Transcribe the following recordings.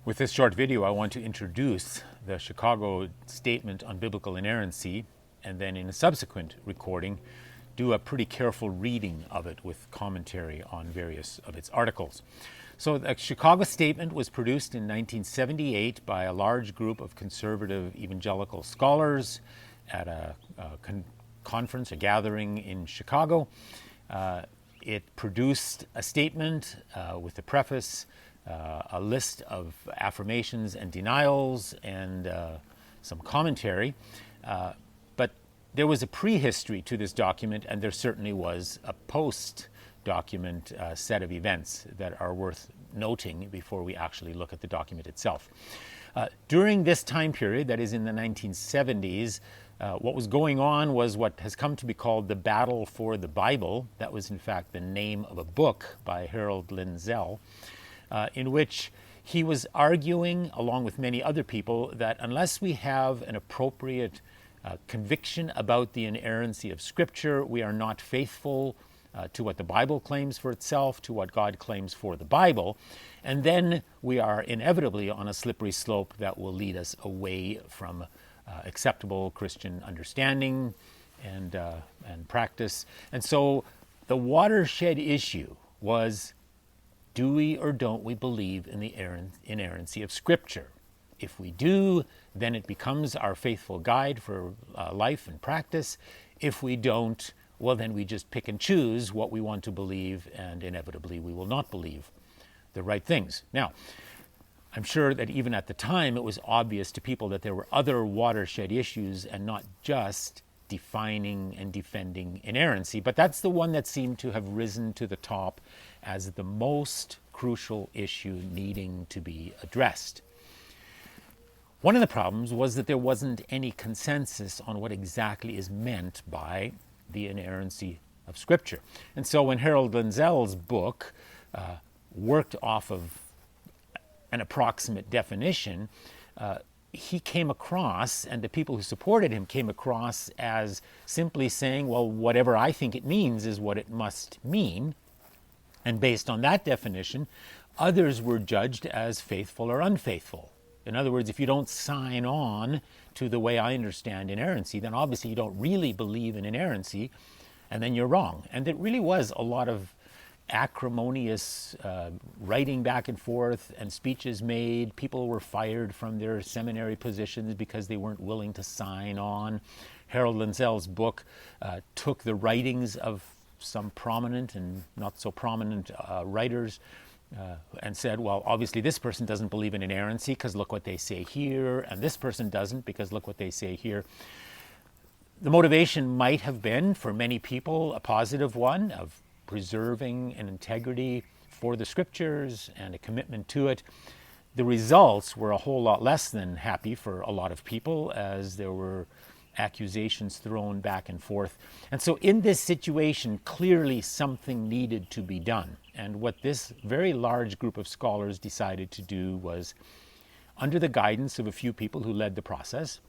With this short video, I want to introduce the Chicago Statement on Biblical Inerrancy, and then in a subsequent recording, do a pretty careful reading of it with commentary on various of its articles. So the Chicago Statement was produced in 1978 by a large group of conservative evangelical scholars at a conference, a gathering in Chicago. It produced a statement with the preface, a list of affirmations and denials, and some commentary. But there was a prehistory to this document, and there certainly was a post-document set of events that are worth noting before we actually look at the document itself. During this time period, that is in the 1970s, what was going on was what has come to be called the Battle for the Bible. That was in fact the name of a book by Harold Lindsell, in which he was arguing, along with many other people, that unless we have an appropriate conviction about the inerrancy of Scripture, we are not faithful to what the Bible claims for itself, to what God claims for the Bible, and then we are inevitably on a slippery slope that will lead us away from acceptable Christian understanding and practice. And so the watershed issue was, do we or don't we believe in the inerrancy of Scripture? If we do, then it becomes our faithful guide for life and practice. If we don't, well, then we just pick and choose what we want to believe, and inevitably we will not believe the right things. Now, I'm sure that even at the time it was obvious to people that there were other watershed issues and not just defining and defending inerrancy, but that's the one that seemed to have risen to the top as the most crucial issue needing to be addressed. One of the problems was that there wasn't any consensus on what exactly is meant by the inerrancy of Scripture. And so when Harold Lindsell's book worked off of an approximate definition, he came across, and the people who supported him came across as simply saying, well, whatever I think it means is what it must mean. And based on that definition, others were judged as faithful or unfaithful. In other words, if you don't sign on to the way I understand inerrancy, then obviously you don't really believe in inerrancy, and then you're wrong. And there really was a lot of acrimonious writing back and forth and speeches made. People were fired from their seminary positions because they weren't willing to sign on. Harold Lindsell's book took the writings of some prominent and not so prominent writers and said, well, obviously this person doesn't believe in inerrancy because look what they say here, and this person doesn't because look what they say here. The motivation might have been, for many people, a positive one of preserving an integrity for the Scriptures and a commitment to it. The results were a whole lot less than happy for a lot of people, as there were accusations thrown back and forth. And so in this situation, clearly something needed to be done. And what this very large group of scholars decided to do was, under the guidance of a few people who led the process,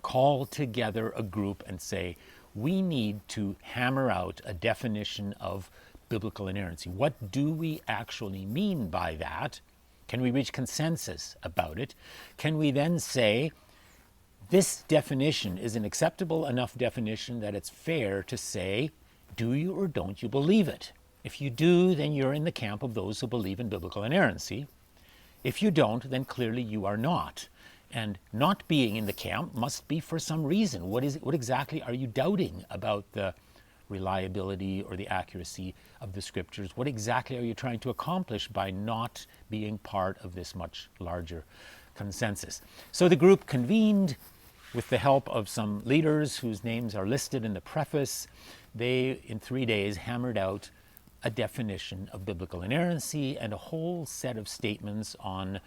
call together a group and say, we need to hammer out a definition of biblical inerrancy. What do we actually mean by that? Can we reach consensus about it? Can we then say, this definition is an acceptable enough definition that it's fair to say, do you or don't you believe it? If you do, then you're in the camp of those who believe in biblical inerrancy. If you don't, then clearly you are not. And not being in the camp must be for some reason. What exactly are you doubting about the reliability or the accuracy of the Scriptures? What exactly are you trying to accomplish by not being part of this much larger consensus? So the group convened with the help of some leaders whose names are listed in the preface. They, in 3 days, hammered out a definition of biblical inerrancy and a whole set of statements on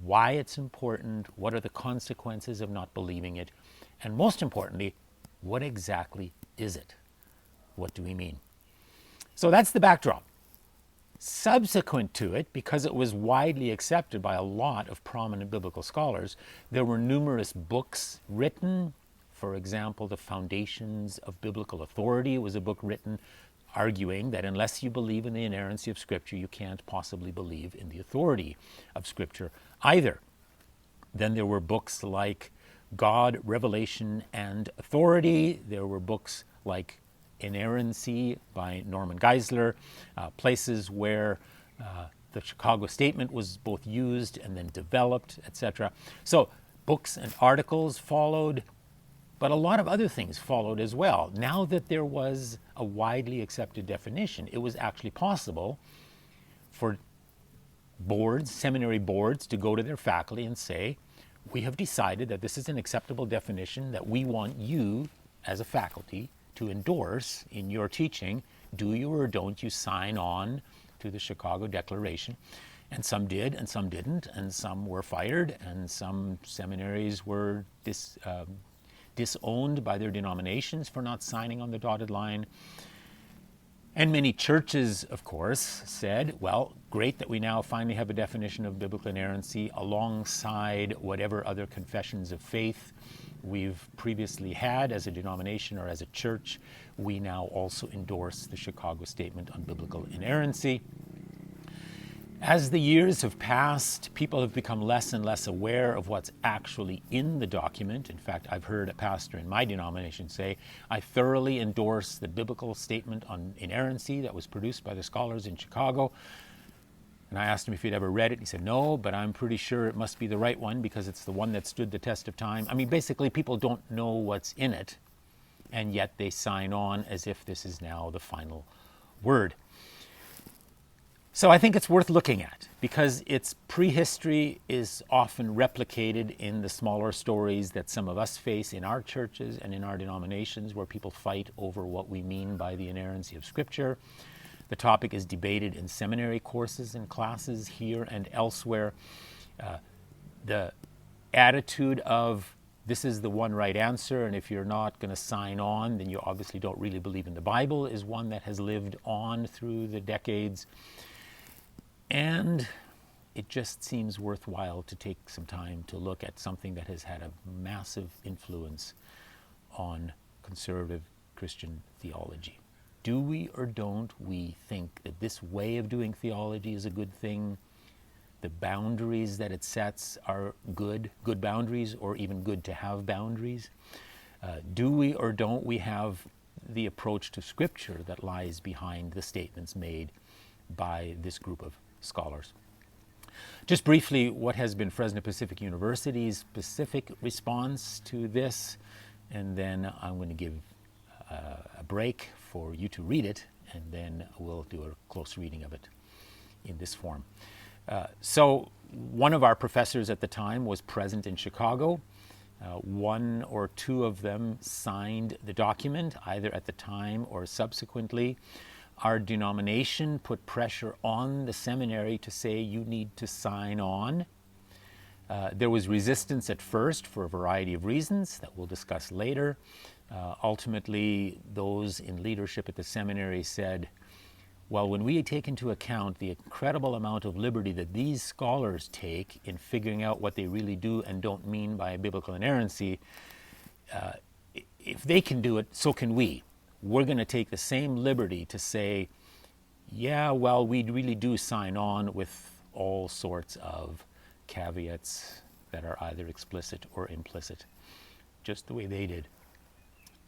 why it's important, what are the consequences of not believing it, and most importantly, what exactly is it? What do we mean? So that's the backdrop. Subsequent to it, because it was widely accepted by a lot of prominent biblical scholars, there were numerous books written. For example, The Foundations of Biblical Authority was a book written arguing that unless you believe in the inerrancy of Scripture, you can't possibly believe in the authority of Scripture either. Then there were books like God, Revelation, and Authority. There were books like Inerrancy by Norman Geisler, places where the Chicago Statement was both used and then developed, etc. So books and articles followed, but a lot of other things followed as well. Now that there was a widely accepted definition, it was actually possible for boards, seminary boards, to go to their faculty and say, we have decided that this is an acceptable definition that we want you as a faculty to endorse in your teaching. Do you or don't you sign on to the Chicago Declaration? And some did and some didn't, and some were fired, and some seminaries were disowned by their denominations for not signing on the dotted line. And many churches, of course, said, well, great that we now finally have a definition of biblical inerrancy alongside whatever other confessions of faith we've previously had as a denomination or as a church. We now also endorse the Chicago Statement on Biblical Inerrancy. As the years have passed, people have become less and less aware of what's actually in the document. In fact, I've heard a pastor in my denomination say, I thoroughly endorse the biblical statement on inerrancy that was produced by the scholars in Chicago. And I asked him if he'd ever read it. He said, no, but I'm pretty sure it must be the right one because it's the one that stood the test of time. I mean, basically, people don't know what's in it, and yet they sign on as if this is now the final word. So I think it's worth looking at because its prehistory is often replicated in the smaller stories that some of us face in our churches and in our denominations, where people fight over what we mean by the inerrancy of Scripture. The topic is debated in seminary courses and classes here and elsewhere. The attitude of this is the one right answer, and if you're not going to sign on, then you obviously don't really believe in the Bible, is one that has lived on through the decades. And it just seems worthwhile to take some time to look at something that has had a massive influence on conservative Christian theology. Do we or don't we think that this way of doing theology is a good thing? The boundaries that it sets are good boundaries, or even good to have boundaries? Do we or don't we have the approach to Scripture that lies behind the statements made by this group of scholars? Just briefly, what has been Fresno Pacific University's specific response to this, and then I'm going to give a break for you to read it, and then we'll do a close reading of it in this form. So one of our professors at the time was present in Chicago. One or two of them signed the document, either at the time or subsequently. Our denomination put pressure on the seminary to say you need to sign on. There was resistance at first for a variety of reasons that we'll discuss later. Ultimately, those in leadership at the seminary said, well, when we take into account the incredible amount of liberty that these scholars take in figuring out what they really do and don't mean by biblical inerrancy, if they can do it, so can we. We're going to take the same liberty to say, yeah, well, we really do sign on with all sorts of caveats that are either explicit or implicit, just the way they did.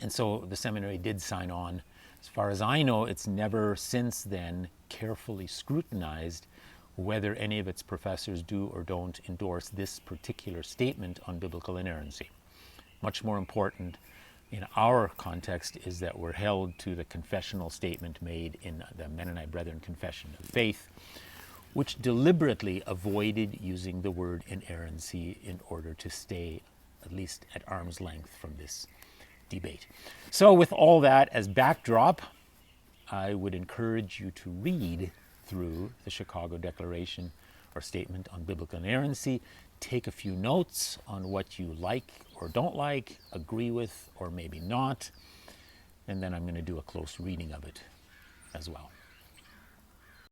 And so the seminary did sign on. As far as I know, it's never since then carefully scrutinized whether any of its professors do or don't endorse this particular statement on biblical inerrancy. Much more important in our context is that we're held to the confessional statement made in the Mennonite Brethren Confession of Faith, which deliberately avoided using the word inerrancy in order to stay at least at arm's length from this debate. So with all that as backdrop, I would encourage you to read through the Chicago Declaration or Statement on Biblical Inerrancy. Take a few notes on what you like or don't like, agree with or maybe not, and then I'm going to do a close reading of it as well.